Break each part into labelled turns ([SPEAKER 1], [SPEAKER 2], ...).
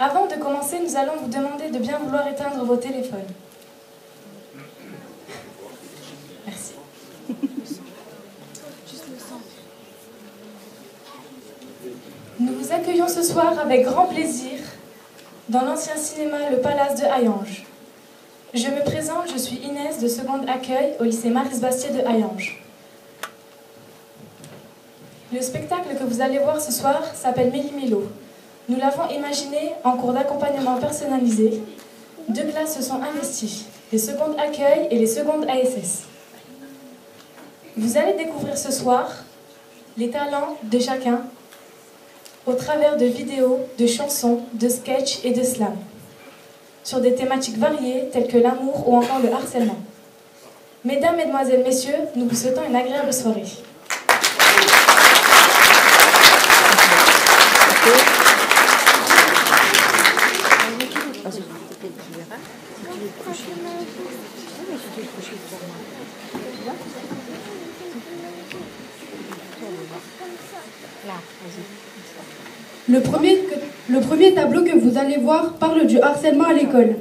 [SPEAKER 1] Avant de commencer, nous allons vous demander de bien vouloir éteindre vos téléphones. Merci. Nous vous accueillons ce soir avec grand plaisir dans l'ancien cinéma Le Palace de Hayange. Je me présente, je suis Inès de seconde accueil au lycée Maris-Bastier de Hayange. Le spectacle que vous allez voir ce soir s'appelle Méli-Mélo. Nous l'avons imaginé en cours d'accompagnement personnalisé. Deux classes se sont investies, les secondes accueil et les secondes ASS. Vous allez découvrir ce soir les talents de chacun au travers de vidéos, de chansons, de sketchs et de slams, sur des thématiques variées telles que l'amour ou encore le harcèlement. Mesdames, Mesdemoiselles, Messieurs, nous vous souhaitons une agréable soirée.
[SPEAKER 2] Le premier tableau que vous allez voir parle du harcèlement à l'école.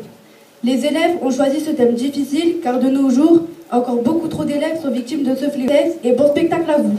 [SPEAKER 2] Les élèves ont choisi ce thème difficile car de nos jours, encore beaucoup trop d'élèves sont victimes de ce fléau. Et bon spectacle à vous.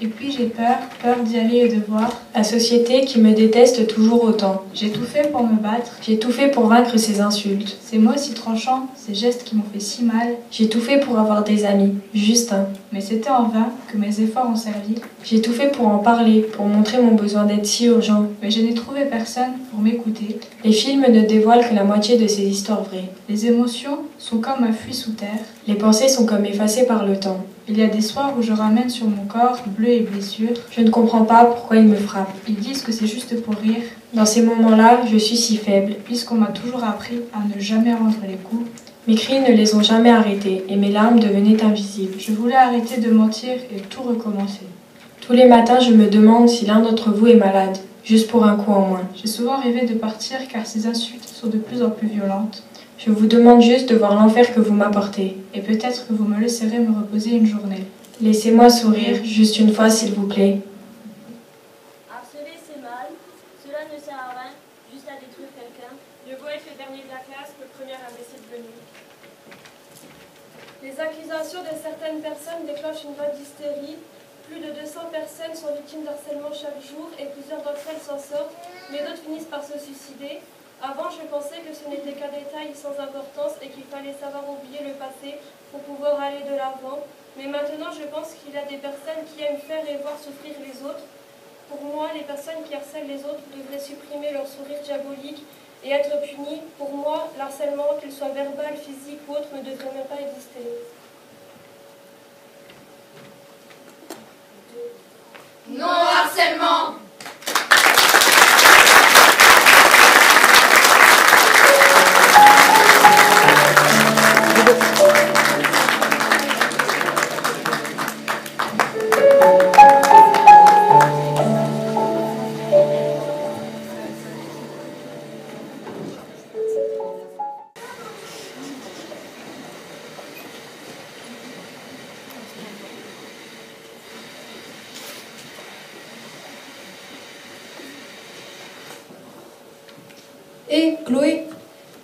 [SPEAKER 3] Et puis j'ai peur d'y aller et de voir la société qui me déteste toujours autant. J'ai tout fait pour me battre, j'ai tout fait pour vaincre ces insultes, ces mots si tranchants, ces gestes qui m'ont fait si mal. J'ai tout fait pour avoir des amis, juste un. Mais c'était en vain que mes efforts ont servi. J'ai tout fait pour en parler, pour montrer mon besoin d'être si urgent. Mais je n'ai trouvé personne pour m'écouter. Les films ne dévoilent que la moitié de ces histoires vraies. Les émotions sont comme un puits sous terre. Les pensées sont comme effacées par le temps. Il y a des soirs où je ramène sur mon corps, bleu et blessure.
[SPEAKER 1] Je ne comprends pas pourquoi ils me frappent.
[SPEAKER 3] Ils disent que c'est juste pour rire.
[SPEAKER 1] Dans ces moments-là, je suis si faible.
[SPEAKER 3] Puisqu'on m'a toujours appris à ne jamais rendre les coups.
[SPEAKER 1] Mes cris ne les ont jamais arrêtés et mes larmes devenaient invisibles.
[SPEAKER 3] Je voulais arrêter de mentir et tout recommencer.
[SPEAKER 1] Tous les matins, je me demande si l'un d'entre vous est malade, juste pour un coup en moins.
[SPEAKER 3] J'ai souvent rêvé de partir car ces insultes sont de plus en plus violentes.
[SPEAKER 1] Je vous demande juste de voir l'enfer que vous m'apportez.
[SPEAKER 3] Et peut-être que vous me laisserez me reposer une journée.
[SPEAKER 1] Laissez-moi sourire, juste une fois s'il vous plaît.
[SPEAKER 4] Harceler c'est mal, cela ne sert à rien, juste à détruire quelqu'un.
[SPEAKER 5] Mieux vaut être le dernier de la classe que le premier imbécile venu.
[SPEAKER 6] Les accusations de certaines personnes déclenchent une vague d'hystérie. Plus de 200 personnes sont victimes d'harcèlement chaque jour et plusieurs d'entre elles s'en sortent, mais d'autres finissent par se suicider. Avant, je pensais que ce n'était qu'un détail sans importance et qu'il fallait savoir oublier le passé pour pouvoir aller de l'avant. Mais maintenant, je pense qu'il y a des personnes qui aiment faire et voir souffrir les autres. Pour moi, les personnes qui harcèlent les autres devraient supprimer leur sourire diabolique et être punies. Pour moi, l'harcèlement, qu'il soit verbal, physique ou autre, ne devrait même pas exister.
[SPEAKER 7] Non harcèlement.
[SPEAKER 2] Et Chloé,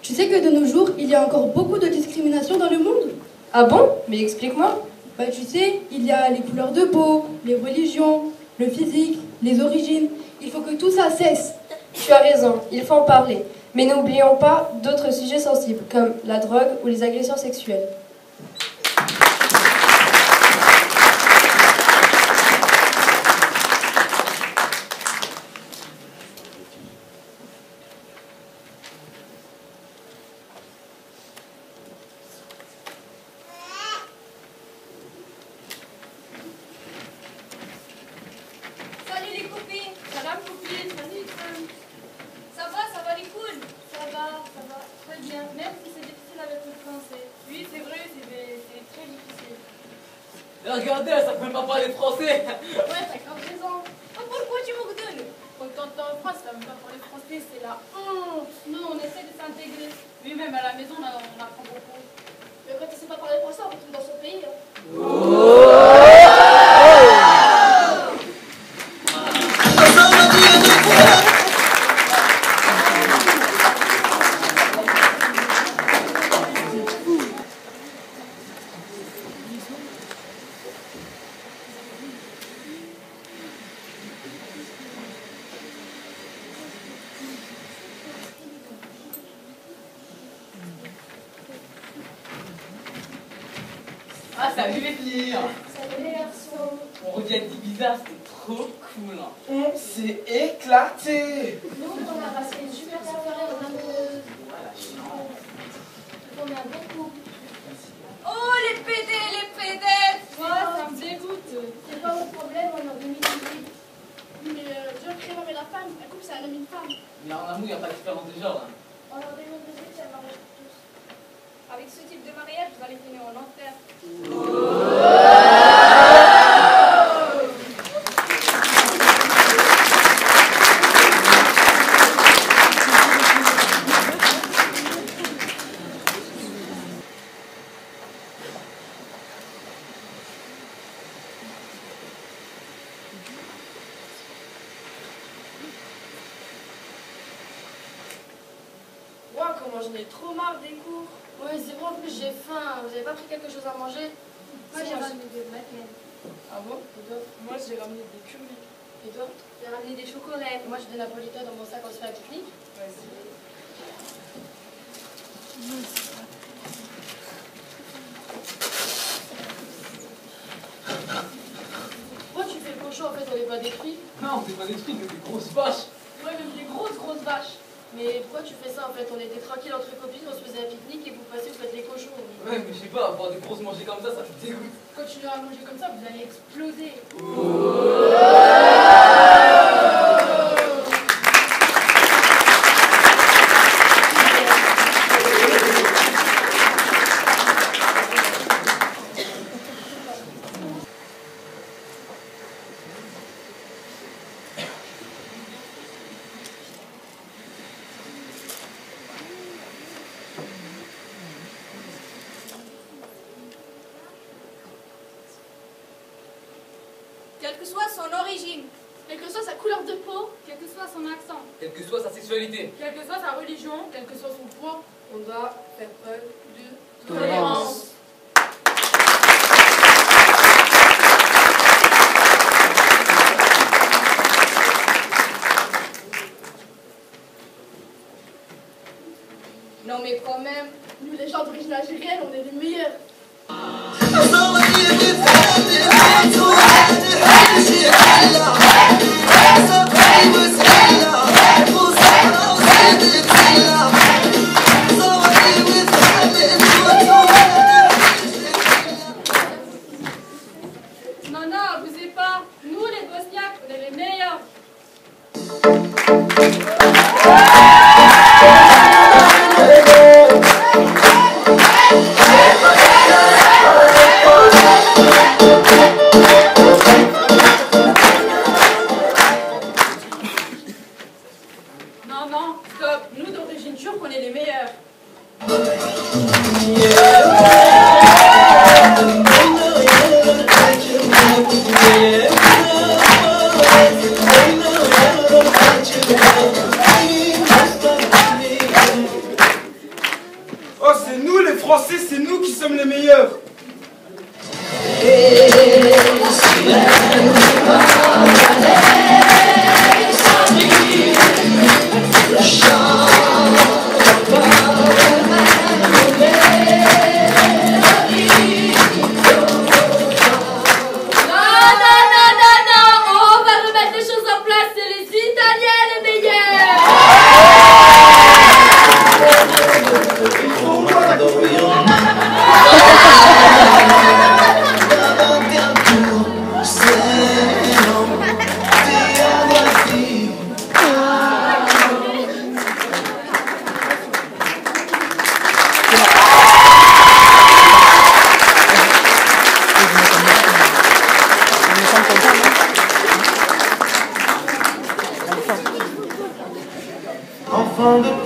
[SPEAKER 2] tu sais que de nos jours, il y a encore beaucoup de discrimination dans le monde?
[SPEAKER 8] Ah bon? Mais explique-moi.
[SPEAKER 2] Bah tu sais, il y a les couleurs de peau, les religions, le physique, les origines. Il faut que tout ça cesse.
[SPEAKER 8] Tu as raison, il faut en parler. Mais n'oublions pas d'autres sujets sensibles, comme la drogue ou les agressions sexuelles.
[SPEAKER 4] Salut les copines. Salam copine. Salut Sam. Ça va les cool. Ça va, très bien. Même si c'est difficile avec le français.
[SPEAKER 5] Oui, c'est vrai, c'est très difficile.
[SPEAKER 9] Mais regardez, elle savent même pas parler français.
[SPEAKER 4] Ouais, t'as grave raison. Oh, pourquoi tu me redonnes?
[SPEAKER 5] Quand t'entends en France, ça même pas parler français, c'est la honte.
[SPEAKER 4] Nous, on essaie de s'intégrer.
[SPEAKER 5] Oui, même à la maison, on apprend beaucoup.
[SPEAKER 4] Mais quand tu sais pas parler français, on retourne dans son pays.
[SPEAKER 9] Ah, salut les filles.
[SPEAKER 4] Salut les garçons.
[SPEAKER 9] On revient d'Ibiza, c'était trop cool. On s'est éclaté.
[SPEAKER 4] Nous, on a passé une super soirée aux amoureuses.
[SPEAKER 9] Voilà,
[SPEAKER 4] On a beaucoup.
[SPEAKER 7] Oh les PD, les pédettes.
[SPEAKER 5] Ça me dégoûte.
[SPEAKER 4] C'est pas votre problème, on a 2018.
[SPEAKER 5] Mais Dieu crée l'homme et la femme. Un couple, c'est un homme et une femme.
[SPEAKER 9] Mais en amour, il n'y a pas de différence de genre.
[SPEAKER 4] On a 2018, c'est un mariage pour tous.
[SPEAKER 5] Avec ce type de mariage, vous allez finir en enfer.
[SPEAKER 6] Moi, comment j'en ai trop marre des cours.
[SPEAKER 5] Ouais, c'est bon, en plus j'ai faim. Vous avez pas pris quelque chose à manger?
[SPEAKER 4] Moi, j'ai ramené des madeleines.
[SPEAKER 5] Ah bon? Et toi?
[SPEAKER 6] Moi, j'ai ramené des curlis.
[SPEAKER 5] Et toi?
[SPEAKER 4] J'ai ramené des chocolats.
[SPEAKER 5] Moi j'ai des napolitains dans mon sac, on se fait un pique-nique. Pourquoi tu fais le cochon en fait, on n'est pas des fruits?
[SPEAKER 9] Non, c'est pas des trucs, mais des grosses vaches.
[SPEAKER 5] Ouais, même des grosses vaches. Mais pourquoi tu fais ça en fait? On était tranquille entre copines, on se faisait un pique-nique et vous passez, vous faites les cochons.
[SPEAKER 9] Ouais, mais je sais pas, avoir des grosses manger comme ça me dégoûte.
[SPEAKER 5] Continuez à manger comme ça, vous allez exploser.
[SPEAKER 4] Quelle que soit son origine,
[SPEAKER 5] Quelle que soit sa couleur de peau,
[SPEAKER 4] quel que soit son accent,
[SPEAKER 9] Quelle que soit sa sexualité,
[SPEAKER 5] quelle que soit sa religion, quel que soit son poids,
[SPEAKER 8] On doit faire preuve de
[SPEAKER 5] tolérance.
[SPEAKER 4] non mais quand même.
[SPEAKER 5] Nous les gens d'origine algérienne, on est les meilleurs.
[SPEAKER 4] Non, non, abusez pas. Nous les Bosniaques, on est les meilleurs. Non, non, stop. Nous d'origine turque, on est les meilleurs.
[SPEAKER 10] Oh, c'est nous les Français, c'est nous qui sommes les meilleurs.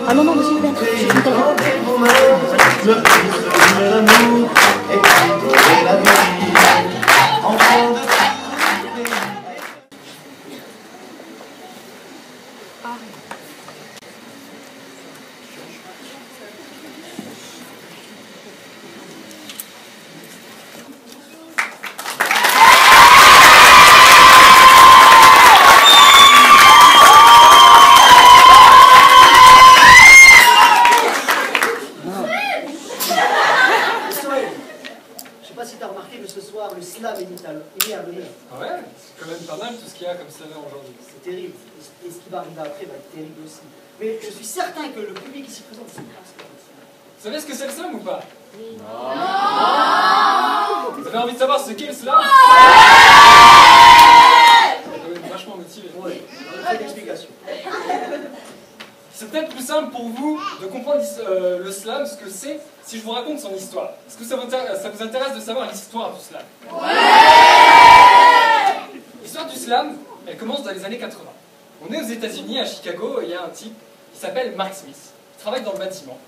[SPEAKER 11] Ah non, non, s'il vous plaît.
[SPEAKER 12] le slam est mis à l'honneur.
[SPEAKER 13] Ah ouais, c'est quand même pas mal tout ce qu'il y a comme slammer aujourd'hui.
[SPEAKER 12] C'est terrible. Et ce qui va arriver après va être terrible aussi. Mais je suis certain que le public ici présent sait pas ce que c'est.
[SPEAKER 13] Vous savez ce que c'est le slam ou pas?
[SPEAKER 12] Non.
[SPEAKER 13] Vous avez envie de savoir ce qu'est le slam? C'est quand même vachement motivé.
[SPEAKER 12] Ouais, pas d'explication.
[SPEAKER 13] C'est peut-être plus simple pour vous de comprendre le slam, ce que c'est, si je vous raconte son histoire. Est-ce que ça vous intéresse de savoir l'histoire du slam? L'histoire du slam, elle commence dans les années 80. On est aux États-Unis, à Chicago, et il y a un type qui s'appelle Mark Smith. Il travaille dans le bâtiment,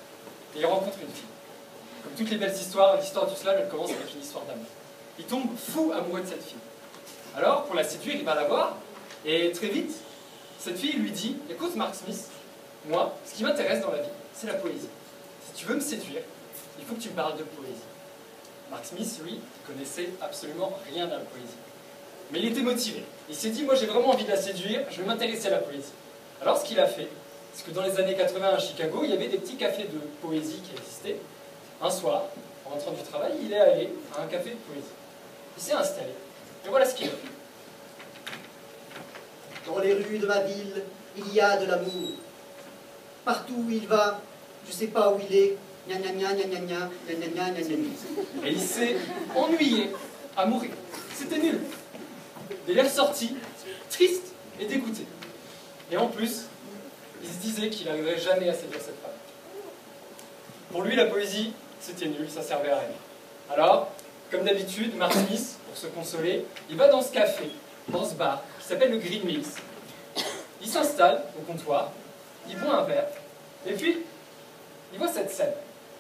[SPEAKER 13] et il rencontre une fille. Comme toutes les belles histoires, l'histoire du slam, elle commence avec une histoire d'amour. Il tombe fou amoureux de cette fille. Alors, pour la séduire, il va la voir, et très vite, cette fille lui dit, écoute Mark Smith, moi, ce qui m'intéresse dans la vie, c'est la poésie. Si tu veux me séduire, il faut que tu me parles de poésie. Mark Smith, lui, il connaissait absolument rien à la poésie. Mais il était motivé. Il s'est dit, moi j'ai vraiment envie de la séduire, je vais m'intéresser à la poésie. Alors ce qu'il a fait, c'est que dans les années 80 à Chicago, il y avait des petits cafés de poésie qui existaient. Un soir, en rentrant du travail, il est allé à un café de poésie. Il s'est installé. Et voilà ce qu'il a fait.
[SPEAKER 12] Dans les rues de ma ville, il y a de l'amour. Partout où il va, je sais pas où il est. Gna gna gna gna gna gna gna gna gna gna gna.
[SPEAKER 13] Et il s'est ennuyé à mourir. C'était nul. Il est ressorti, triste et dégoûté. Et en plus, il se disait qu'il n'arriverait jamais à séduire cette femme. Pour lui, la poésie, c'était nul, ça servait à rien. Alors, comme d'habitude, Mark Smith, pour se consoler, il va dans ce café, dans ce bar, qui s'appelle le Green Mills. Il s'installe au comptoir, il boit un verre, et puis, il voit cette scène.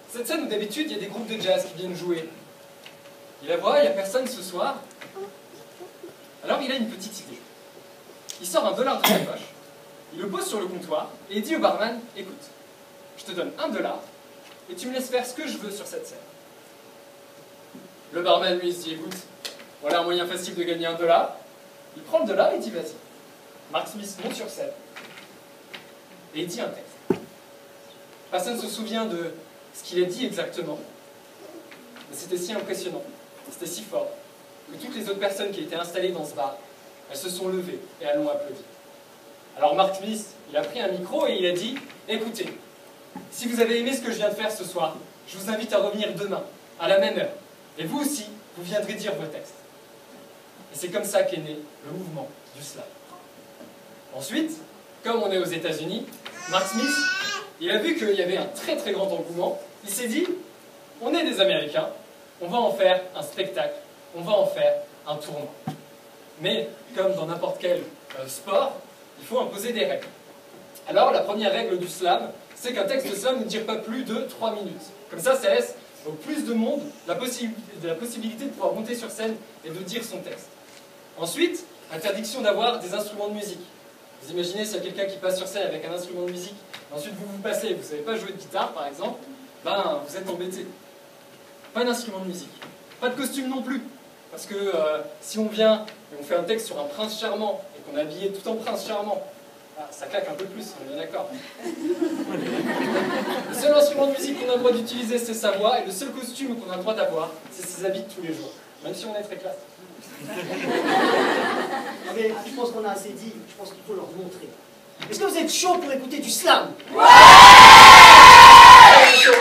[SPEAKER 13] Cette scène où d'habitude, il y a des groupes de jazz qui viennent jouer. Il la voit, il n'y a personne ce soir. Alors, il a une petite idée. Il sort $1 de sa poche, il le pose sur le comptoir, et il dit au barman, écoute, je te donne $1, et tu me laisses faire ce que je veux sur cette scène. Le barman, lui, il se dit, écoute, voilà un moyen facile de gagner $1. Il prend le dollar et il dit, vas-y. Mark Smith monte sur scène et il dit un texte. Personne ne se souvient de ce qu'il a dit exactement, mais c'était si impressionnant, c'était si fort, que toutes les autres personnes qui étaient installées dans ce bar, elles se sont levées et elles l'ont applaudi. Alors Mark Smith, il a pris un micro et il a dit, écoutez, si vous avez aimé ce que je viens de faire ce soir, je vous invite à revenir demain, à la même heure. Et vous aussi, vous viendrez dire vos textes. Et c'est comme ça qu'est né le mouvement du slam. Ensuite, comme on est aux États-Unis, Mark Smith, il a vu qu'il y avait un très très grand engouement. Il s'est dit, on est des Américains, on va en faire un spectacle, on va en faire un tournoi. Mais, comme dans n'importe quel sport, il faut imposer des règles. Alors, la première règle du slam, c'est qu'un texte de slam ne dure pas plus de 3 minutes. Comme ça laisse au plus de monde la possibilité de pouvoir monter sur scène et de dire son texte. Ensuite, interdiction d'avoir des instruments de musique. Vous imaginez s'il y a quelqu'un qui passe sur scène avec un instrument de musique, et ensuite vous passez, vous ne savez pas jouer de guitare par exemple, ben vous êtes embêté. Pas d'instrument de musique. Pas de costume non plus. Parce que si on vient et on fait un texte sur un prince charmant et qu'on est habillé tout en prince charmant, ça claque un peu plus, on est bien d'accord. Le seul instrument de musique qu'on a le droit d'utiliser, c'est sa voix, et le seul costume qu'on a le droit d'avoir, c'est ses habits de tous les jours. Même si on est très classe.
[SPEAKER 12] Mais je pense qu'on a assez dit, je pense qu'il faut leur montrer. Est-ce que vous êtes chaud pour écouter du slam?
[SPEAKER 13] Ouais!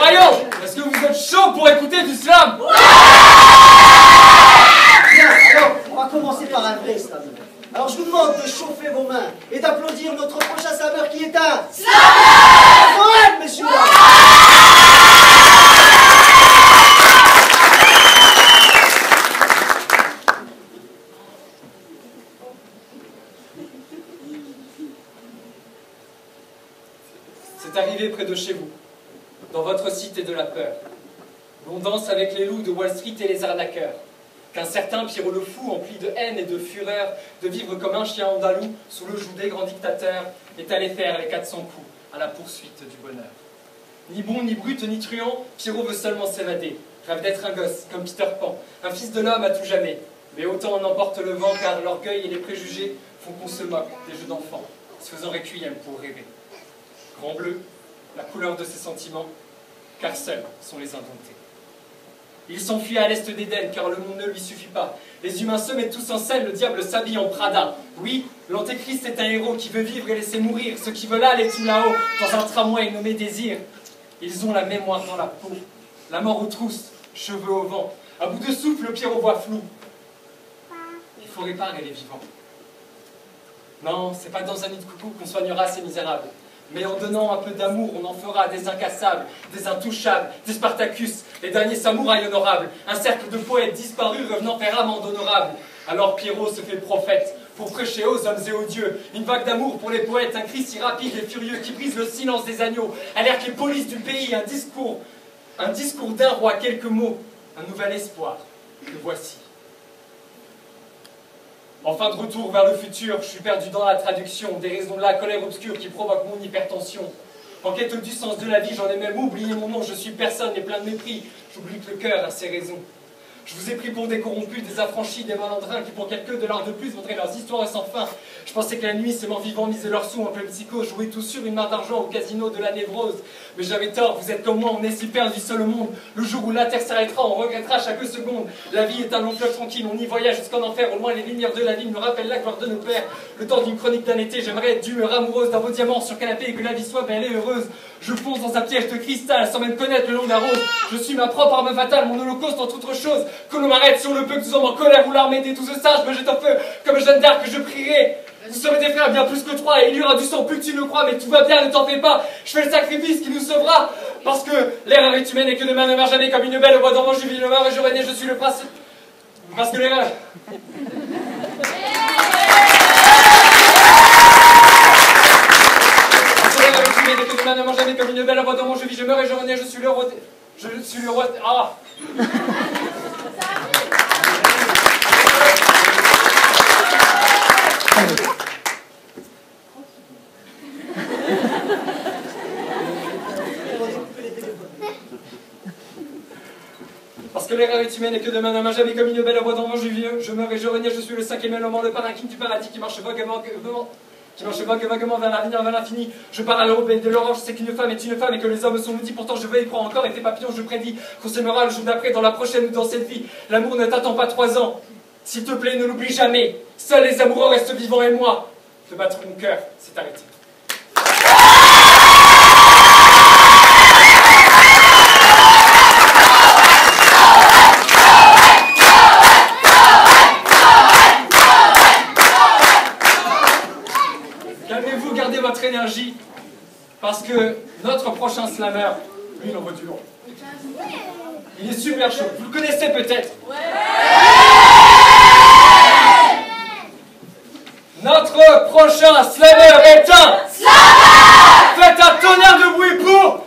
[SPEAKER 13] Rayon, est-ce que vous êtes chaud pour écouter du slam? Ouais!
[SPEAKER 12] Bien, alors, on va commencer par un vrai slam. Alors je vous demande de chauffer vos mains et d'applaudir notre prochain slameur qui est un slameur! Noël, messieurs!
[SPEAKER 13] C'est arrivé près de chez vous, dans votre cité de la peur. L'on danse avec les loups de Wall Street et les arnaqueurs. Qu'un certain Pierrot le fou, empli de haine et de fureur, de vivre comme un chien andalou sous le joug des grands dictateurs, est allé faire les 400 coups à la poursuite du bonheur. Ni bon, ni brute, ni truand, Pierrot veut seulement s'évader, rêve d'être un gosse, comme Peter Pan, un fils de l'homme à tout jamais. Mais autant en emporte le vent, car l'orgueil et les préjugés font qu'on se moque des jeux d'enfants, se faisant requiem pour rêver. Grand bleu, la couleur de ses sentiments, car seuls sont les indomptés. Il s'enfuit à l'est d'Éden, car le monde ne lui suffit pas. Les humains se mettent tous en scène, le diable s'habille en Prada. Oui, l'antéchrist est un héros qui veut vivre et laisser mourir ceux qui veulent aller tout là-haut, dans un tramway nommé désir. Ils ont la mémoire dans la peau, la mort aux trousses, cheveux au vent. À bout de souffle, Pierrot voit flou. Il faut réparer les vivants. Non, c'est pas dans un nid de coucou qu'on soignera ces misérables. Mais en donnant un peu d'amour, on en fera des incassables, des intouchables, des Spartacus, les derniers samouraïs honorables, un cercle de poètes disparus revenant faire amende honorable. Alors Pierrot se fait prophète, pour prêcher aux hommes et aux dieux, une vague d'amour pour les poètes, un cri si rapide et furieux qui brise le silence des agneaux, alerte les polices du pays, un discours d'un roi, quelques mots, un nouvel espoir, le voici. Enfin de retour vers le futur, je suis perdu dans la traduction, des raisons de la colère obscure qui provoque mon hypertension. En quête du sens de la vie, j'en ai même oublié mon nom, je suis personne et plein de mépris, j'oublie que le cœur a ses raisons. Je vous ai pris pour des corrompus, des affranchis, des malandrins qui pour quelques dollars de plus vaudraient leurs histoires sans fin. Je pensais que la nuit, ces morts vivants misaient leurs sous en pleine psychose, jouaient tous sur une main d'argent au casino de la névrose. Mais j'avais tort, vous êtes comme moi, on est si perdus seul au monde. Le jour où la terre s'arrêtera, on regrettera chaque seconde. La vie est un long fleuve tranquille, on y voyage jusqu'en enfer. Au loin, les lumières de la ville nous rappellent la gloire de nos pères. Le temps d'une chronique d'un été, j'aimerais être d'humeur amoureuse d'un beau diamant sur canapé et que la vie soit belle et heureuse. Je fonce dans un piège de cristal sans même connaître le nom d'un rose. Je suis ma propre arme fatale, mon holocauste entre autres choses. Que l'on m'arrête sur le peu que nous sommes en colère ou l'armée des 12 sages me jette en feu comme Jeanne d'Arc que je prierai. Vous serez des frères bien plus que 3 et il y aura du sang plus que tu ne crois, mais tout va bien, ne t'en fais pas. Je fais le sacrifice qui nous sauvera. Parce que l'erreur est humaine et que demain ne meurt jamais comme une belle voix d'enfant. Je vis le mort et je renie, je suis le prince. Parce que l'erreur. Parce que l'erreur est humaine et que demain ne meurt jamais comme une belle voix d'enfant. Je vis, je meurs et je renie, je suis le roi. Je suis le roi. Ah! Parce que l'erreur est humaine et que demain ne m'a jamais comme une belle voix d'enfant, je meurs et je renie, je suis le 5e élément, le parrain du paradis qui marche vaguement vers l'avenir, vers l'infini. Je pars à l'aube et de l'orange, c'est qu'une femme est une femme et que les hommes sont maudits, pourtant je veux y croire encore et tes papillons, je prédis qu'on s'aimera le jour d'après, dans la prochaine ou dans cette vie. L'amour ne t'attend pas 3 ans. S'il te plaît, ne l'oublie jamais. Seuls les amoureux restent vivants et moi. De battre mon cœur, c'est arrêté. Calmez-vous, gardez votre énergie. Parce que notre prochain slammer, lui, il en vaut du long. Il est super chaud. Vous le connaissez peut-être. Notre prochain slammer est un slammer. Faites un tonnerre de bruit pour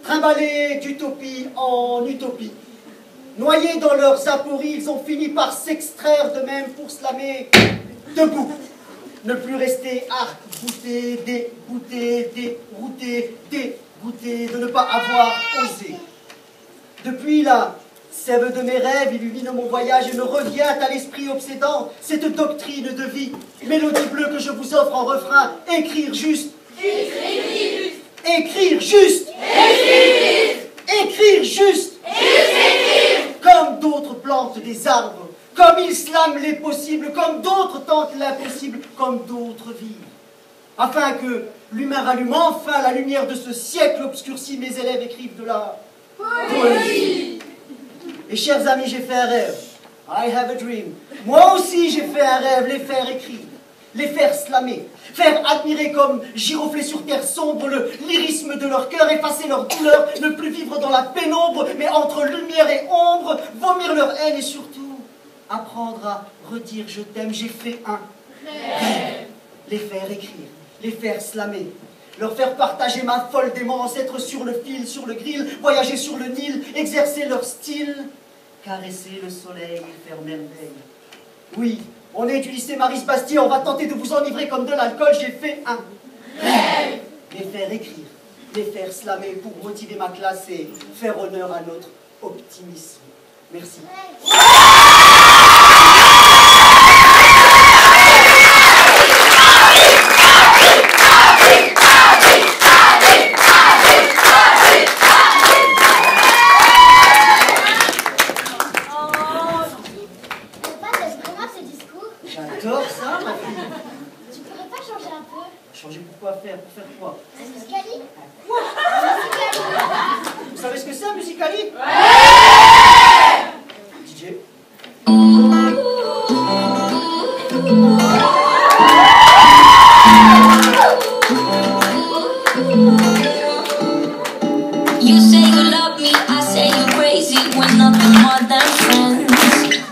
[SPEAKER 12] Trimballés d'utopie en utopie, noyés dans leurs apories, ils ont fini par s'extraire d'eux-mêmes pour slammer debout. Ne plus rester arc-bouté, dégoûté, dérouté, dégoûté de ne pas avoir osé. Depuis la sève de mes rêves, illumine mon voyage et me revient à l'esprit obsédant cette doctrine de vie, mélodie bleue que je vous offre en refrain, écrire juste. Écrire juste. Écrire juste. Comme d'autres plantent des arbres, comme ils slament les possibles, comme d'autres tentent l'impossible, comme d'autres vivent. Afin que l'humain rallume enfin la lumière de ce siècle obscurci, mes élèves écrivent de la poésie. Et chers amis, j'ai fait un rêve. I have a dream. Moi aussi j'ai fait un rêve, les faire écrire, les faire slammer, faire admirer comme girofler sur terre sombre le lyrisme de leur cœur, effacer leur douleur, ne plus vivre dans la pénombre, mais entre lumière et ombre, vomir leur haine et surtout apprendre à redire je t'aime. J'ai fait un rêve. Les faire écrire, les faire slammer, leur faire partager ma folle démence, être sur le fil, sur le grill, voyager sur le Nil, exercer leur style, caresser le soleil et faire merveille. Oui, on est du lycée Maris-Bastier, on va tenter de vous enivrer comme de l'alcool. J'ai fait un rêve. Les faire écrire, les faire slammer pour motiver ma classe et faire honneur à notre optimisme. Merci. J'adore ça, ma fille.
[SPEAKER 14] Tu pourrais pas changer un peu?
[SPEAKER 12] Changer pour quoi faire? Pour faire quoi?
[SPEAKER 14] Un Musicali?
[SPEAKER 12] Quoi? Vous savez ce que c'est un Musicali? DJ?
[SPEAKER 15] You say you love me, I say you're crazy. We're nothing more than friends.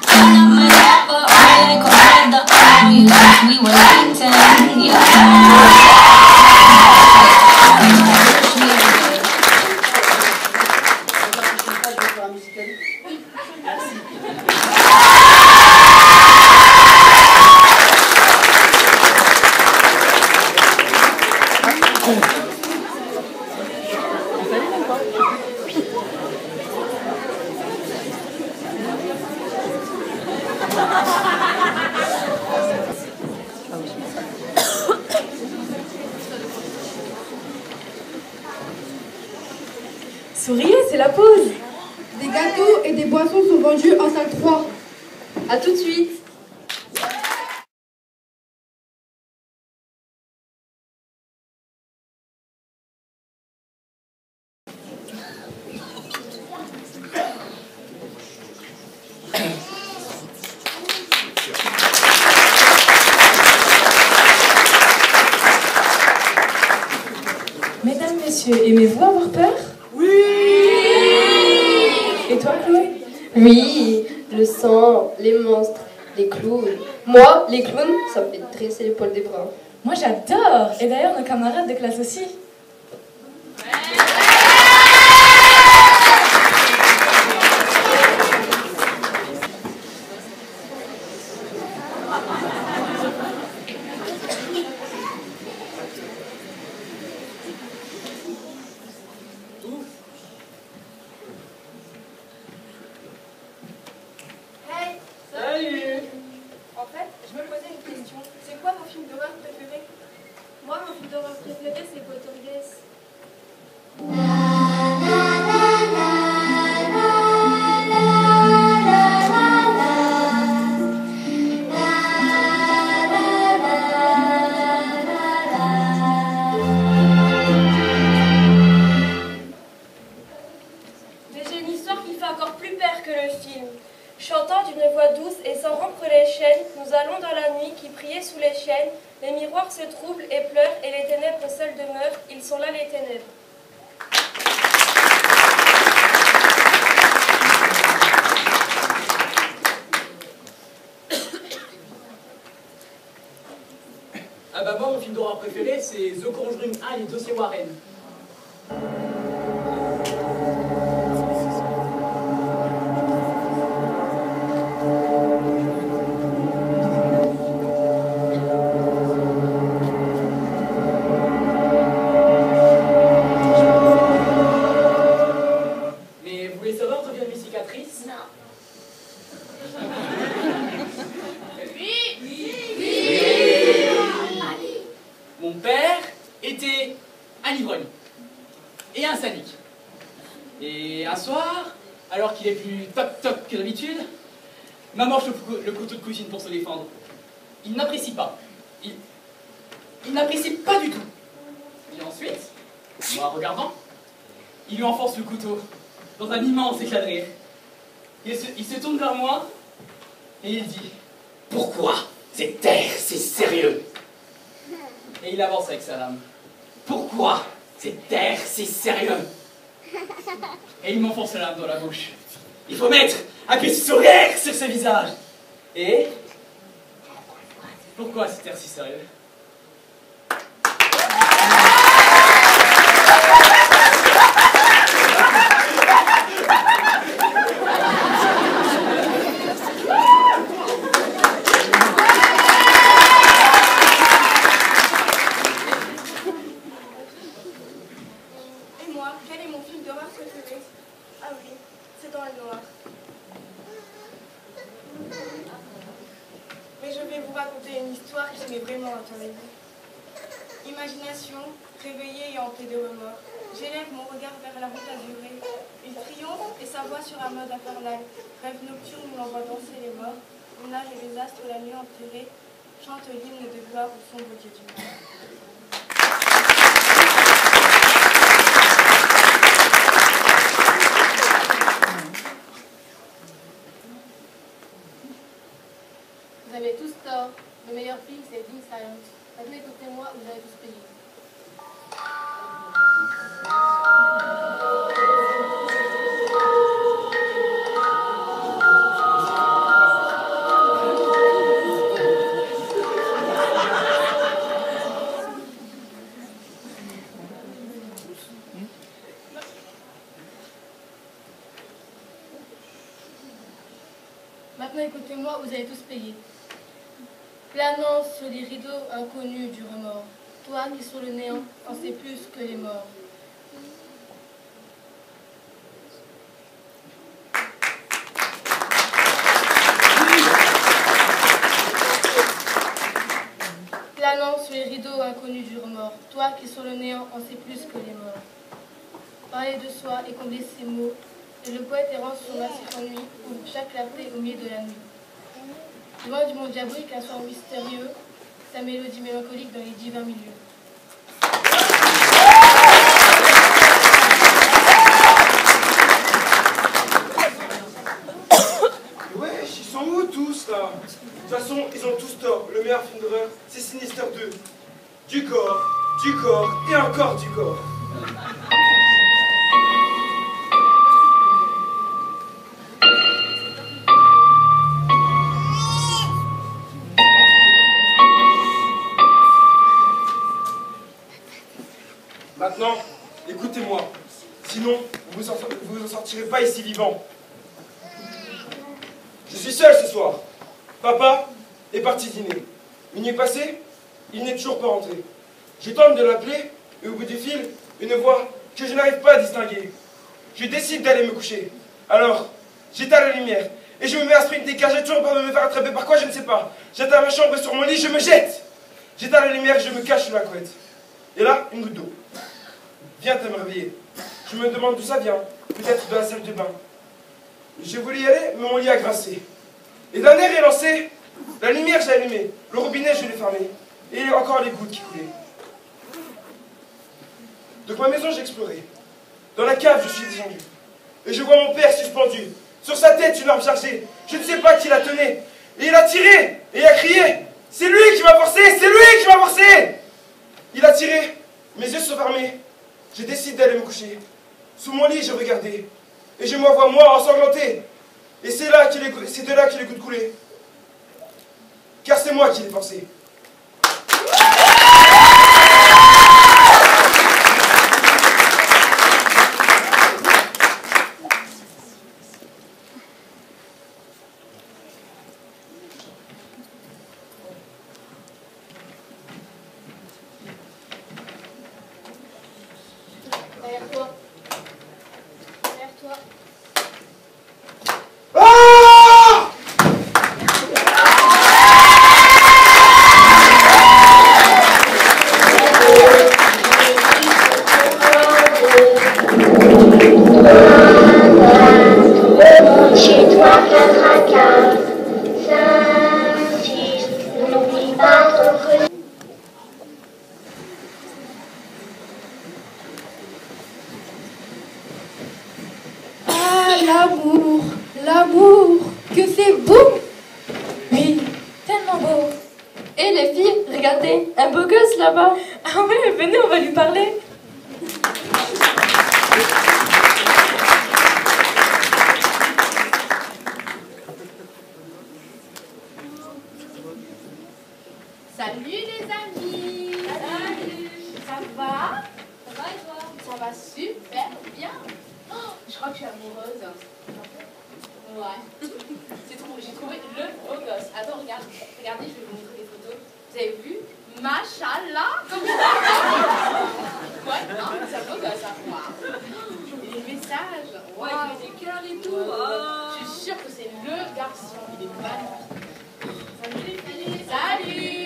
[SPEAKER 15] You're not my lover, or like a brother. I know you since we were like 10. Yeah.
[SPEAKER 12] Merci.
[SPEAKER 1] Souriez, c'est la pause.
[SPEAKER 2] Des gâteaux et des boissons sont vendus en salle 3.
[SPEAKER 8] À tout de suite.
[SPEAKER 1] Mesdames, messieurs, aimez-vous avoir peur?
[SPEAKER 12] Oui.
[SPEAKER 1] Et toi, Chloé?
[SPEAKER 8] Oui, le sang, les monstres, les clowns. Moi, les clowns, ça me fait dresser les poils des bras.
[SPEAKER 1] Moi, j'adore. Et d'ailleurs, nos camarades de classe aussi.
[SPEAKER 6] Hey,
[SPEAKER 13] Salut.
[SPEAKER 6] en fait, je me posais une question. C'est quoi vos films d'horreur préférés? Moi, mon film d'horreur préféré, c'est Poltergeist. Mais j'ai une histoire qui fait encore plus peur que le film. Chantant d'une voix douce et sans rompre les chaînes, nous allons dans la nuit qui priait sous les chaînes. Les miroirs se troublent et pleurent et les ténèbres seules demeurent. Ils sont là les ténèbres.
[SPEAKER 16] Ah bah moi, mon film d'horreur préféré, c'est The Conjuring 1 et les dossiers Warren. Mais vous voulez savoir d'où viennent mes cicatrices?
[SPEAKER 5] Non.
[SPEAKER 16] Mon père était un ivrogne et un sadique. Et un soir, alors qu'il est plus toc-toc que d'habitude, m'amorce le couteau de cuisine pour se défendre. Il n'apprécie pas. Il n'apprécie pas du tout. Et ensuite, moi regardant, il lui enfonce le couteau dans un immense éclat de rire. Il se tourne vers moi et il dit: pourquoi cette terre c'est sérieux? Et il avance avec sa lame. Pourquoi cette terre c'est sérieux? Et il m'enfonce la lame dans la bouche. Il faut mettre un petit sourire sur ce visage. Et pourquoi cette terre si sérieux?
[SPEAKER 6] Et moi, quel est mon film d'horreur préféré? Ah oui, c'est dans le noir. Mais je vais vous raconter une histoire qui m'est vraiment intéressée. Imagination, réveillée et hantée de remords. J'élève mon regard vers la route azurée. Il triomphe et sa voix sur un mode infernal. Rêve nocturne où l'on voit danser les morts. On nage et les astres la nuit enterrée. Chante l'hymne de gloire au sombre Dieu du monde.
[SPEAKER 5] Vous avez tous tort. Le meilleur film, c'est Dean Silence. Maintenant, écoutez-moi, vous allez tous payer. Maintenant, écoutez-moi, vous allez tous payer. Planant sur les rideaux inconnus du remords, toi qui sous le néant en sais plus que les morts. Planant sur les rideaux inconnus du remords, toi qui sur le néant en sais plus que les morts. Parler de soi et combler ses mots, et le poète errant sur massif ennui ouvre chaque clarté au milieu de la nuit. Loin du monde diabolique, un soir mystérieux, sa mélodie mélancolique dans les divers milieux.
[SPEAKER 10] Wesh, ils sont où tous là? De toute façon, ils ont tous tort. Le meilleur film d'horreur, c'est Sinister 2. Du corps et encore du corps. Maintenant, écoutez-moi. Sinon, vous en sortirez pas ici vivant. Je suis seul ce soir. Papa est parti dîner. Minuit passé, il n'est toujours pas rentré. Je tente de l'appeler et au bout du fil, une voix que je n'arrive pas à distinguer. Je décide d'aller me coucher. Alors, j'éteins la lumière et je me mets à sprinter car j'ai toujours peur de me faire attraper par quoi je ne sais pas. J'atteins ma chambre et sur mon lit, je me jette. J'éteins la lumière et je me cache sous la couette. Et là, une goutte d'eau vient à me réveiller. Je me demande d'où ça vient. Peut-être de la salle de bain. Je voulais y aller, mais mon lit a grincé. Et d'un air élancé, la lumière j'ai allumée, le robinet je l'ai fermé, et encore les gouttes qui coulaient. Donc ma maison j'ai exploré. Dans la cave je suis descendu. Et je vois mon père suspendu. Sur sa tête une arme chargée. Je ne sais pas qui la tenait. Et il a tiré, et il a crié. C'est lui qui m'a forcé, c'est lui qui m'a forcé. Il a tiré, mes yeux sont fermés. Je décide d'aller me coucher. Sous mon lit je regardais. Et je me vois moi ensanglanté. Et c'est de là que les gouttes coulaient. Car c'est moi qui l'ai pensé.
[SPEAKER 5] Derrière toi. Derrière toi.
[SPEAKER 15] Chez toi, 4 à 4, 5, 6, n'oublie pas ton cru.
[SPEAKER 2] Ah, l'amour, l'amour, que c'est beau!
[SPEAKER 8] Oui, tellement beau. Et les filles, regardez, un beau gosse là-bas.
[SPEAKER 1] Ah ouais, venez, on va lui parler.
[SPEAKER 5] Salut les amis. Salut. Ça va? Ça va et toi? Ça va super bien. Oh, je crois que je suis amoureuse. Ouais. C'est trop. J'ai trouvé le beau gosse. Attends, regardez, je vais vous montrer des photos. Vous avez vu? Machallah, comme ça. Ouais, non, c'est un beau gosse. Hein. Wow. Et les messages. Wow. Ouais, il fait des cœurs et tout. Oh. Je suis sûre que c'est le garçon. Il est magnifique. Salut.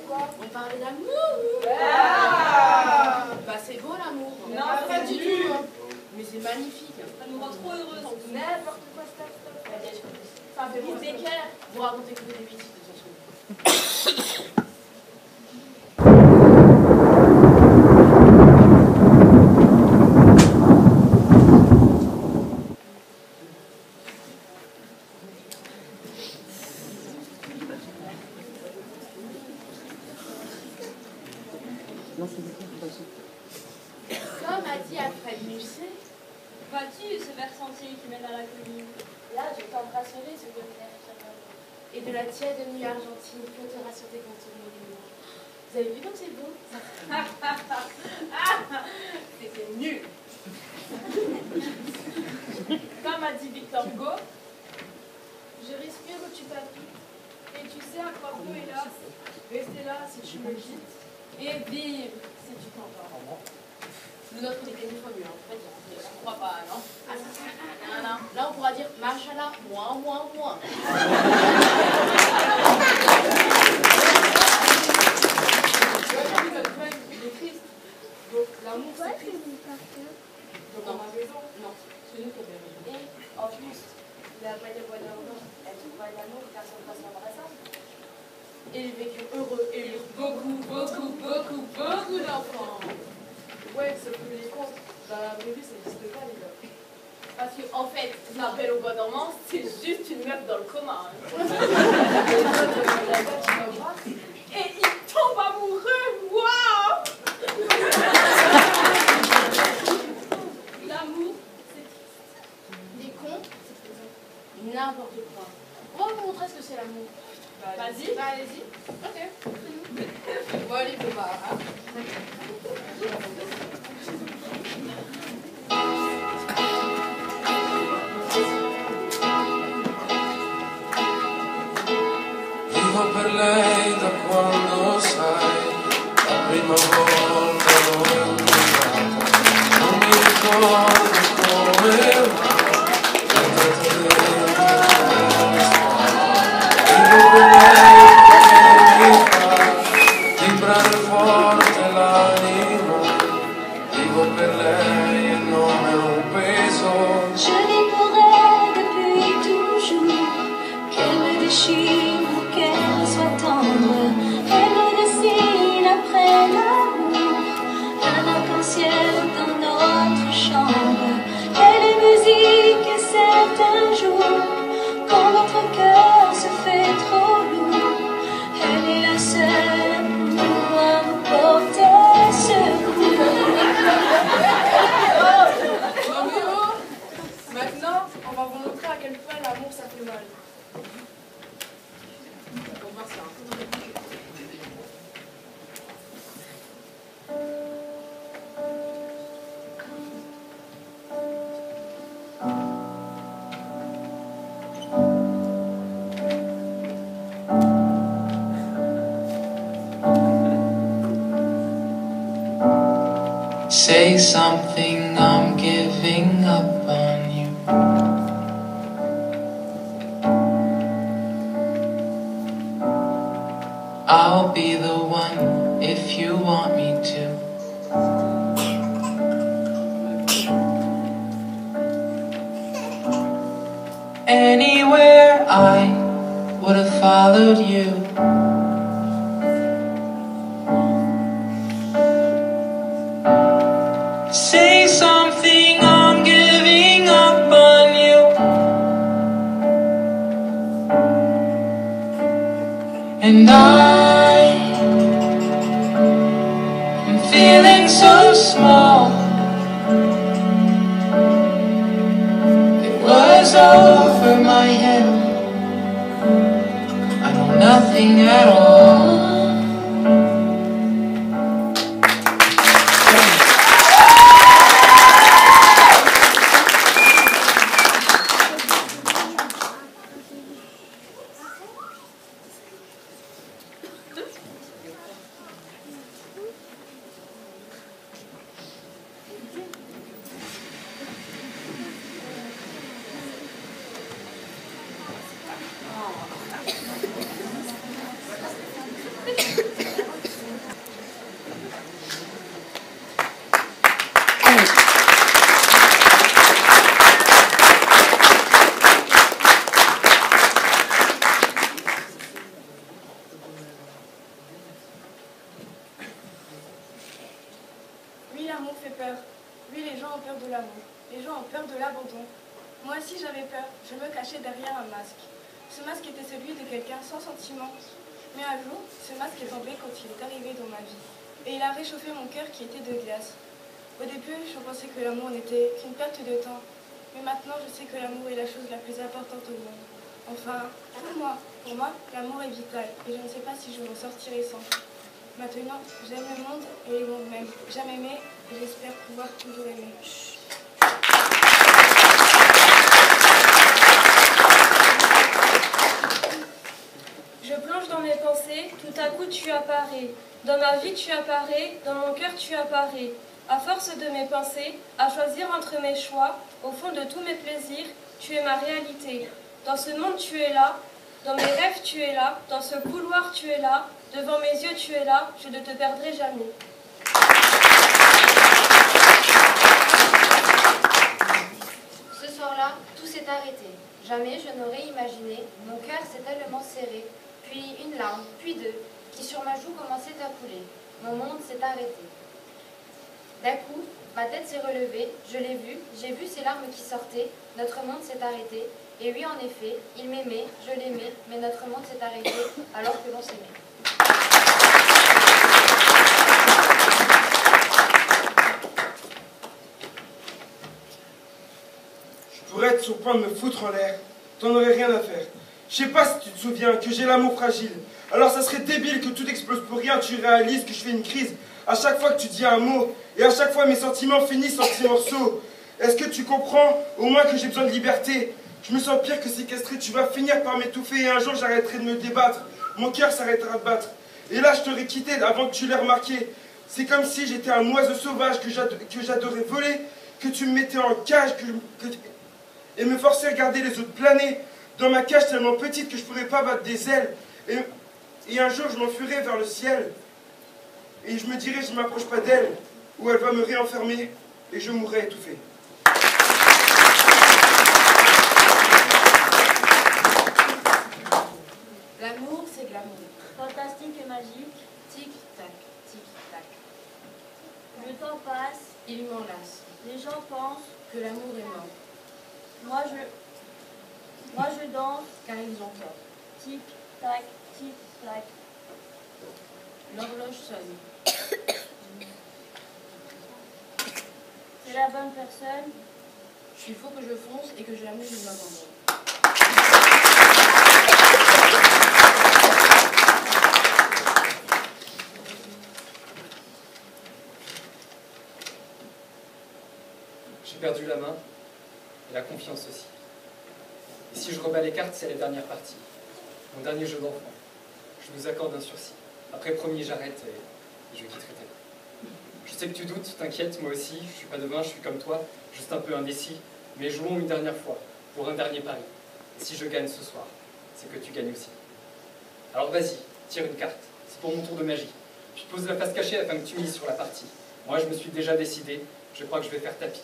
[SPEAKER 5] On parlait d'amour. Ah. Bah c'est beau l'amour. Non, pas du tout. Mais c'est magnifique. Ça nous rend trop heureux. N'importe quoi, stop. Ça fait des cœurs. Vous racontez que des bêtises de toute façon. Comme a dit Alfred Musset,
[SPEAKER 6] vois-tu ce vert sentier qui mène à la colline?
[SPEAKER 5] là je t'embrasserai ce bonheur et de la tiède nuit argentine flottera sur tes contours lumineux. Vous avez vu comme c'est beau? C'était nul.
[SPEAKER 6] Comme a dit Victor Hugo,
[SPEAKER 4] Je respire où tu palpites, et tu sais à quoi bon est là. Rester là si tu me quittes.
[SPEAKER 5] Et vive si tu t'entends. De notre côté, il faut mieux, hein. Je crois pas, non? Non. Là, on pourra dire machallah, moins. Il est triste. Donc, l'amour, c'est triste. Donc, on a raison. Non, c'est nous qui avons raison.
[SPEAKER 8] Et en plus, la belle voix d'amour, elle trouve pas l'amour car son passe embrassant.
[SPEAKER 5] Et ils vécurent heureux et eurent beaucoup d'enfants.
[SPEAKER 6] Ouais, sauf que les contes, dans la vraie vie, ça n'existe pas, les gars.
[SPEAKER 5] Parce qu'en fait, la belle au bois dormant, c'est juste une meuf dans le coma. Hein. Et il tombe amoureux, waouh! L'amour, c'est triste.
[SPEAKER 7] Les contes, c'est n'importe quoi. On va vous montrer ce que c'est l'amour.
[SPEAKER 5] Vas-y.
[SPEAKER 7] Bah, allez-y. Ok.
[SPEAKER 5] Bon, allez, faut pas. Hein.
[SPEAKER 17] Vivo per lei da quando sai, la prima volta l'ho incontrata, non mi ricordo come va, mentre ti vedo vivo per lei che mi fa vibrare forte l'anima, vivo per lei e non è un peso.
[SPEAKER 15] Je vis pour elle depuis toujours, qu'elle me déchire, qu'elle soit tendre. Elle me dessine après l'amour un arc-en-ciel dans notre chambre. Elle est musique et certains jours, quand notre cœur se fait trop lourd, elle est la seule pour à nous porter secours.
[SPEAKER 6] Maintenant, on va vous montrer à quel point l'amour, ça fait mal. On va voir ça.
[SPEAKER 17] Say something, I'm giving up on you. I'll be the one if you want me to. Anywhere I would have followed you. Say something, I'm giving up on you. And I am feeling so small. It was over my head. I know nothing at all.
[SPEAKER 6] Oui, l'amour fait peur. Oui, les gens ont peur de l'amour. Les gens ont peur de l'abandon. Moi aussi, j'avais peur. Je me cachais derrière un masque. Ce masque était celui de quelqu'un sans sentiment. Mais un jour, ce masque est tombé quand il est arrivé dans ma vie. Et il a réchauffé mon cœur qui était de glace. Au début, je pensais que l'amour n'était qu'une perte de temps. Mais maintenant, je sais que l'amour est la chose la plus importante au monde. Enfin, pour moi, l'amour est vital. Et je ne sais pas si je m'en sortirai sans. Maintenant, j'aime le monde et le monde même. J'aime aimer et j'espère pouvoir toujours aimer. Je plonge dans mes pensées, tout à coup tu apparais. Dans ma vie tu apparais, dans mon cœur tu apparais. À force de mes pensées, à choisir entre mes choix, au fond de tous mes plaisirs, tu es ma réalité. Dans ce monde tu es là, dans mes rêves tu es là, dans ce couloir tu es là, devant mes yeux tu es là, je ne te perdrai jamais.
[SPEAKER 18] Ce soir-là, tout s'est arrêté. Jamais je n'aurais imaginé, mon cœur s'est tellement serré, puis une larme, puis deux, qui sur ma joue commençait à couler. Mon monde s'est arrêté. D'un coup, ma tête s'est relevée, je l'ai vu, j'ai vu ces larmes qui sortaient, notre monde s'est arrêté, et oui, en effet, il m'aimait, je l'aimais, mais notre monde s'est arrêté alors que l'on s'aimait.
[SPEAKER 10] Je pourrais être sur le point de me foutre en l'air, t'en aurais rien à faire. Je sais pas si tu te souviens que j'ai l'amour fragile. Alors ça serait débile que tout explose pour rien, tu réalises que je fais une crise. À chaque fois que tu dis un mot, et à chaque fois mes sentiments finissent en petits morceaux. Est-ce que tu comprends au moins que j'ai besoin de liberté? Je me sens pire que séquestré, tu vas finir par m'étouffer et un jour j'arrêterai de me débattre. Mon cœur s'arrêtera de battre. Et là je t'aurais quitté avant que tu l'aies remarqué. C'est comme si j'étais un oiseau sauvage que j'adorais voler, que tu me mettais en cage et me forçais à regarder les autres planer. Dans ma cage tellement petite que je pourrais pas battre des ailes. Et un jour je m'enfuirai vers le ciel. Et je me dirai, je ne m'approche pas d'elle, ou elle va me réenfermer, et je mourrai étouffé.
[SPEAKER 18] L'amour, c'est glamour.
[SPEAKER 4] Fantastique et magique.
[SPEAKER 18] Tic-tac, tic-tac.
[SPEAKER 4] Le temps passe.
[SPEAKER 18] Il m'enlace.
[SPEAKER 4] Les gens pensent
[SPEAKER 18] que l'amour est mort.
[SPEAKER 4] Moi je danse.
[SPEAKER 18] Car ils ont tort.
[SPEAKER 4] Tic-tac, tic-tac.
[SPEAKER 18] L'horloge sonne.
[SPEAKER 4] C'est la bonne personne.
[SPEAKER 18] Il faut que je fonce et que je l'amuse de m'abandonner.
[SPEAKER 13] J'ai perdu la main et la confiance aussi. Et si je rebats les cartes, c'est la dernière partie. Mon dernier jeu d'enfant. Je vous accorde un sursis. Après, promis, j'arrête et je quitterai ta vie. Je sais que tu doutes, t'inquiète, moi aussi. Je suis pas devin, je suis comme toi, juste un peu indécis. Mais jouons une dernière fois, pour un dernier pari. Et si je gagne ce soir, c'est que tu gagnes aussi. Alors vas-y, tire une carte. C'est pour mon tour de magie. Puis pose la face cachée afin que tu mises sur la partie. Moi, je me suis déjà décidé. Je crois que je vais faire tapis,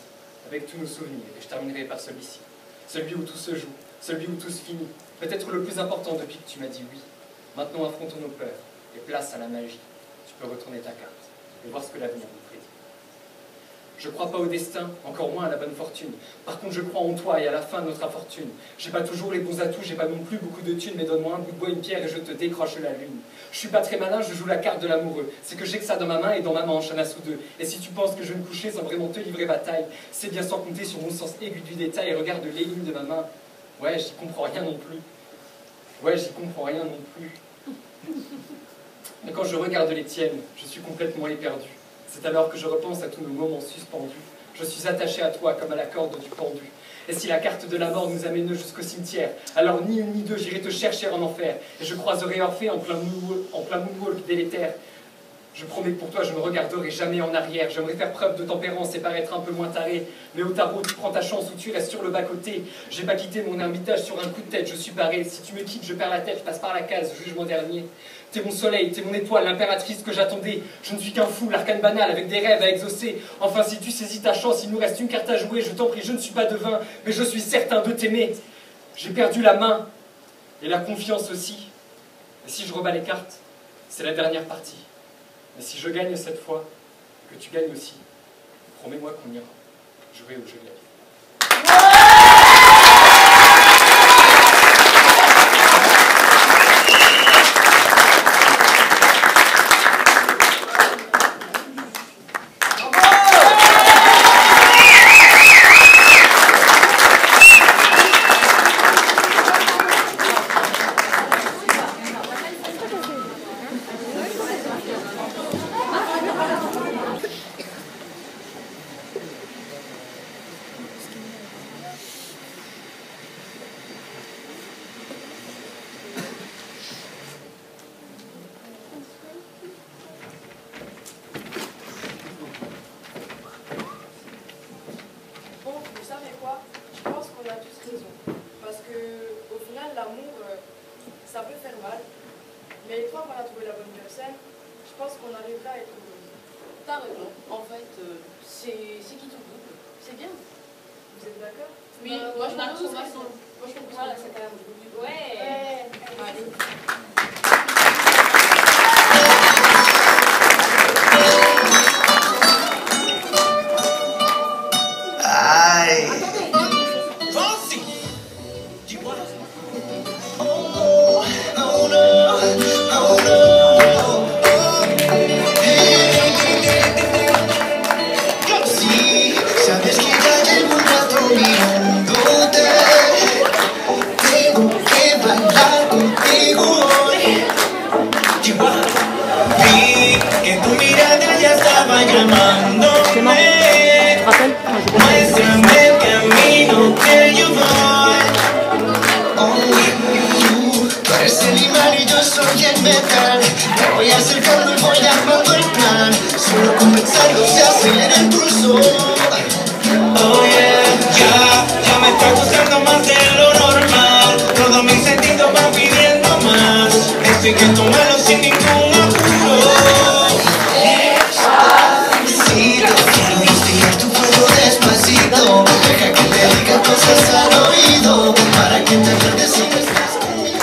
[SPEAKER 13] avec tous nos souvenirs. Et je terminerai par celui-ci. Celui où tout se joue, celui où tout se finit. Peut-être le plus important depuis que tu m'as dit oui. Maintenant, affrontons nos peurs et place à la magie. Tu peux retourner ta carte et voir ce que l'avenir nous prédit. Je crois pas au destin, encore moins à la bonne fortune. Par contre, je crois en toi et à la fin de notre infortune. J'ai pas toujours les bons atouts, j'ai pas non plus beaucoup de thunes, mais donne-moi un bout de bois, une pierre et je te décroche la lune. Je suis pas très malin, je joue la carte de l'amoureux. C'est que j'ai que ça dans ma main et dans ma manche, un as ou deux. Et si tu penses que je vais me coucher sans vraiment te livrer bataille, c'est bien sans compter sur mon sens aigu du détail et regarde les lignes de ma main. Ouais, j'y comprends rien non plus. Ouais, j'y comprends rien non plus. Mais quand je regarde les tiennes, je suis complètement éperdu. C'est alors que je repense à tous nos moments suspendus. Je suis attaché à toi comme à la corde du pendu. Et si la carte de la mort nous amène jusqu'au cimetière, alors ni une ni deux, j'irai te chercher en enfer. Et je croiserai Orphée en plein moonwalk délétère. Je promets que pour toi, je me regarderai jamais en arrière. J'aimerais faire preuve de tempérance et paraître un peu moins taré. Mais au tarot, tu prends ta chance ou tu restes sur le bas-côté. J'ai pas quitté mon ermitage sur un coup de tête, je suis barré. Si tu me quittes, je perds la tête, je passe par la case, jugement dernier. T'es mon soleil, t'es mon étoile, l'impératrice que j'attendais. Je ne suis qu'un fou, l'arcane banal, avec des rêves à exaucer. Enfin, si tu saisis ta chance, il nous reste une carte à jouer. Je t'en prie, je ne suis pas devin, mais je suis certain de t'aimer. J'ai perdu la main, et la confiance aussi. Et si je rebats les cartes, c'est la dernière partie. Mais si je gagne cette fois, que tu gagnes aussi, promets-moi qu'on ira jouer au jeu de la vie.
[SPEAKER 7] pas être heureuse. T'as raison, en fait, c'est qui ton double. C'est bien. Vous êtes d'accord? Oui, moi je trouve ça. Moi je trouve que ça a l'air de ouais. Allez.
[SPEAKER 19] Aïe.
[SPEAKER 17] Vas-y. Dis-moi.
[SPEAKER 19] Oh no, oh no, oh no. Si sabes que ya llevo un rato mirándote, tengo que bailar contigo hoy.
[SPEAKER 17] Chihuahua. Vi que tu mirada ya estaba llamándome. Muéstrame el camino que yo voy.
[SPEAKER 19] Tú eres el imán y yo soy el metal. Me voy acercando y voy armando el plan. Solo con pensarlo se acelera el pulso.
[SPEAKER 17] Oh yeah, ya me está gustando más de lo normal. Todos mis sentidos van pidiendo más. Esto hay que tomarlo sin ningún apuro.
[SPEAKER 19] Si te quiero instigar tu fuego despacito. Deja que te diga cosas al oído. Para que te acuerdes si no estás conmigo.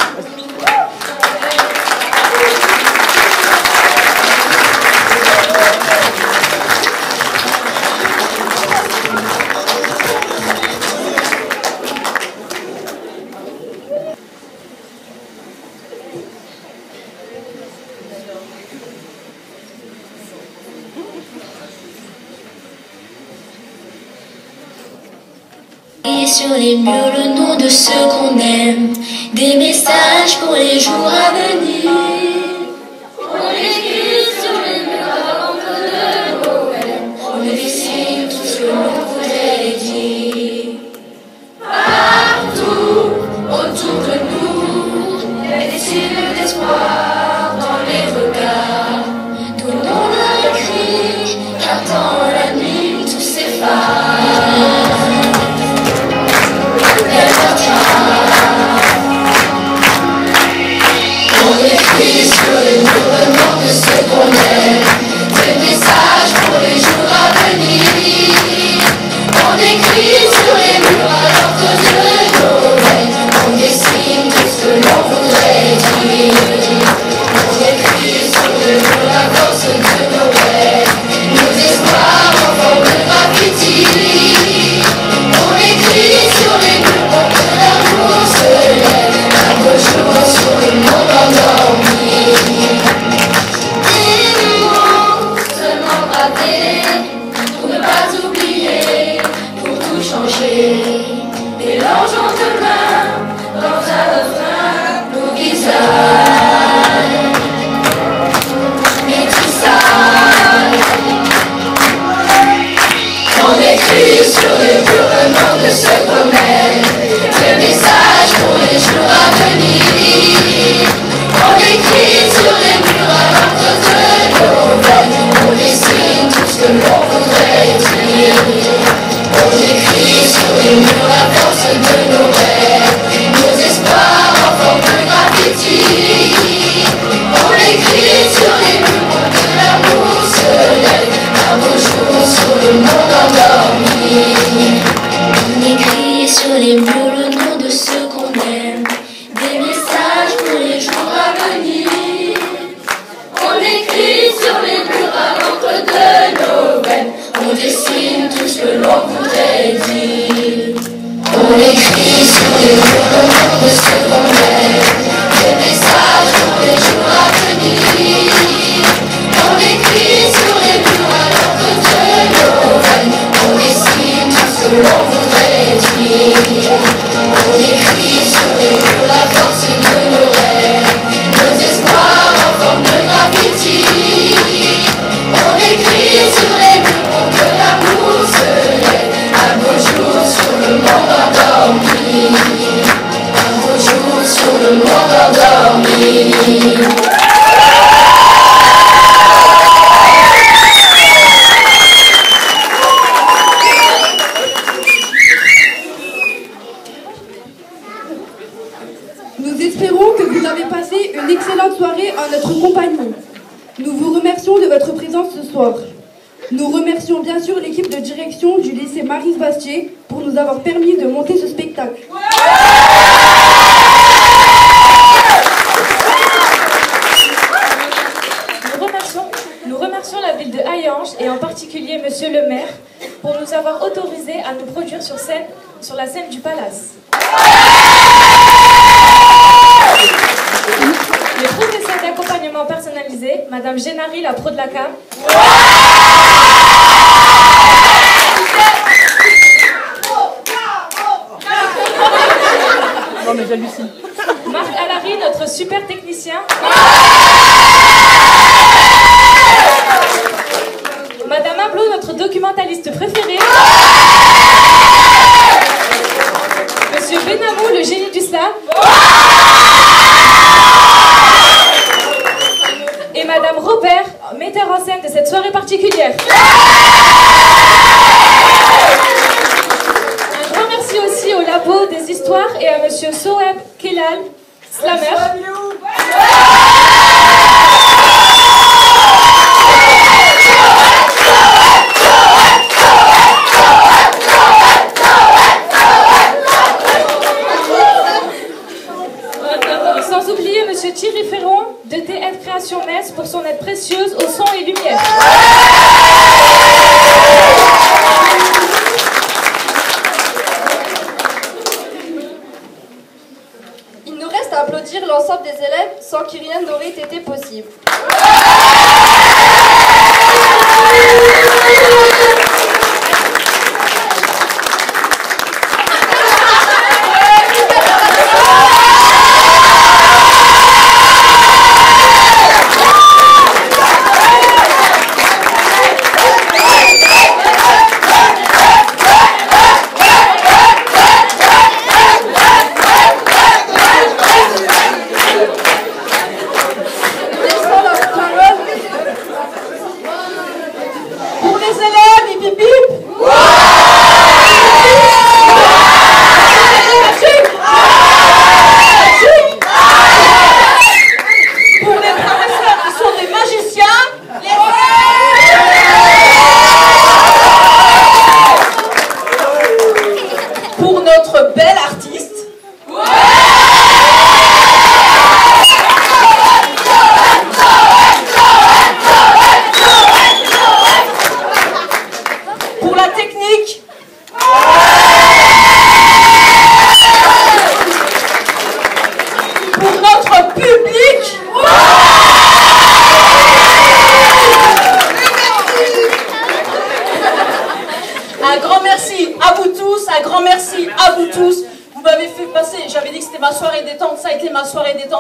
[SPEAKER 15] Et sur les murs le nom de ceux qu'on aime, des messages pour les jours à venir. On écrit sur les murs avant que de Noël, on dessine tout ce que l'on voudrait dire. Partout autour de nous, il y a des signes d'espoir dans les regards. Donnons le cri, car dans la nuit tout s'efface. On écrit
[SPEAKER 2] présence ce soir. Nous remercions bien sûr l'équipe de direction du lycée Maryse Bastier pour nous avoir permis de monter ce spectacle.
[SPEAKER 1] Nous remercions la ville de Hayange et en particulier Monsieur le maire pour nous avoir autorisé à nous produire sur la scène du Palace. Le professeur d'accompagnement personnalisé, Madame Génari, la pro de la cam.
[SPEAKER 11] Non mais j'hallucine.
[SPEAKER 1] Marc Alary, notre super technicien. Madame Ablot, notre documentaliste préféré. Monsieur Benamou, le génie du slam. Et Madame Robert, metteur en scène de cette soirée particulière. Un grand merci aussi au Labo des Histoires et à Monsieur Soeb Kelal, slammer. Sans oublier Monsieur Thierry Ferron de TN Création Metz pour son aide précieuse au son et lumière.
[SPEAKER 8] Il nous reste à applaudir l'ensemble des élèves sans qui rien n'aurait été possible.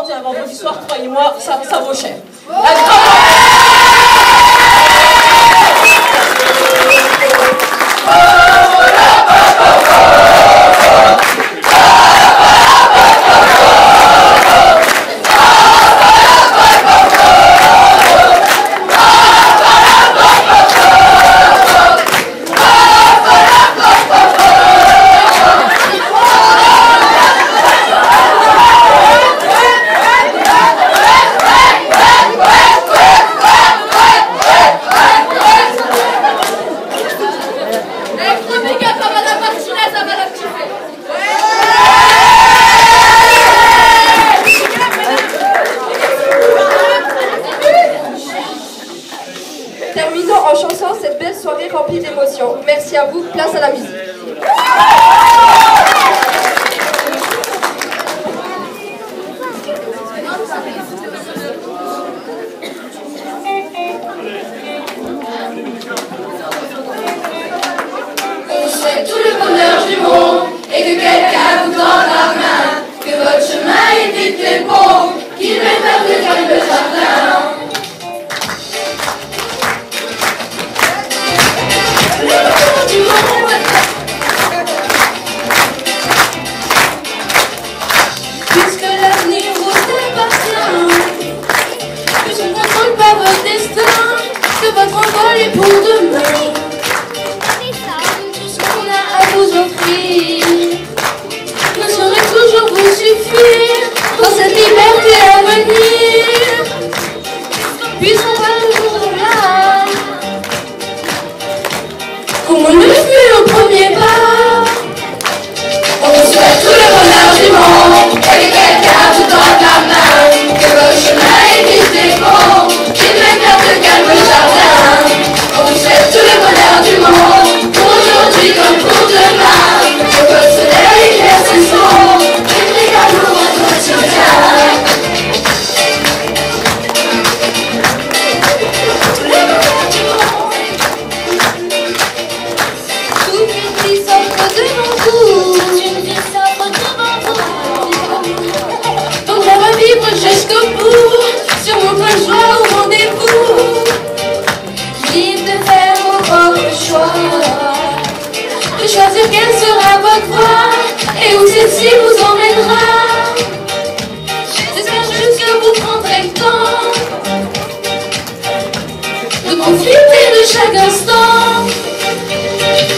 [SPEAKER 7] Et un vendredi soir, croyez-moi, ça vaut cher. Merci à vous, place à la musique.
[SPEAKER 15] On souhaite tout le bonheur du monde et que quelqu'un vous tende la main, que votre chemin évite les ponts, qu'il mène vers le calme jardin. Puisque l'avenir vous appartient, que je ne contrôle pas votre destin, que votre envol est pour demain. Tout ce qu'on a à vous offrir ne saurait toujours vous suffire dans cette liberté à venir. Puisqu'on va toujours là. choix de choisir quelle sera votre voie et où celle-ci vous emmènera. J'espère juste que vous prendrez le temps de profiter de chaque instant.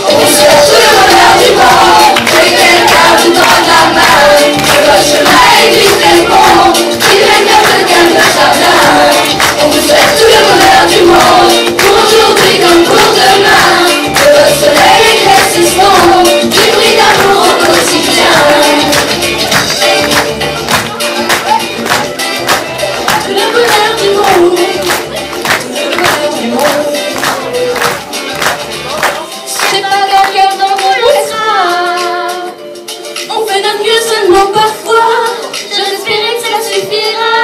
[SPEAKER 15] On vous souhaite tout le bonheur du monde, que quelqu'un vous donne la main, que votre chemin existe le bon, qu'il règne un peu calme de chagrin. On vous souhaite tout le bonheur du monde, pour aujourd'hui comme pour demain, que votre soleil éclaircisse l'ombre, du bruit d'amour au quotidien. Tout le bonheur du monde, tout le bonheur du monde. C'est pas dans le cœur dans mon poussera. On fait notre mieux seulement parfois. J'ose espérer que ça suffira.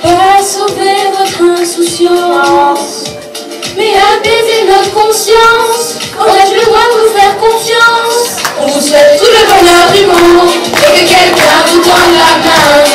[SPEAKER 15] Pas à sauver votre insouciance, mais à apaiser notre conscience. Aurais-je le droit de vous faire confiance? On vous souhaite tout le bonheur du monde et que quelqu'un vous tende la main.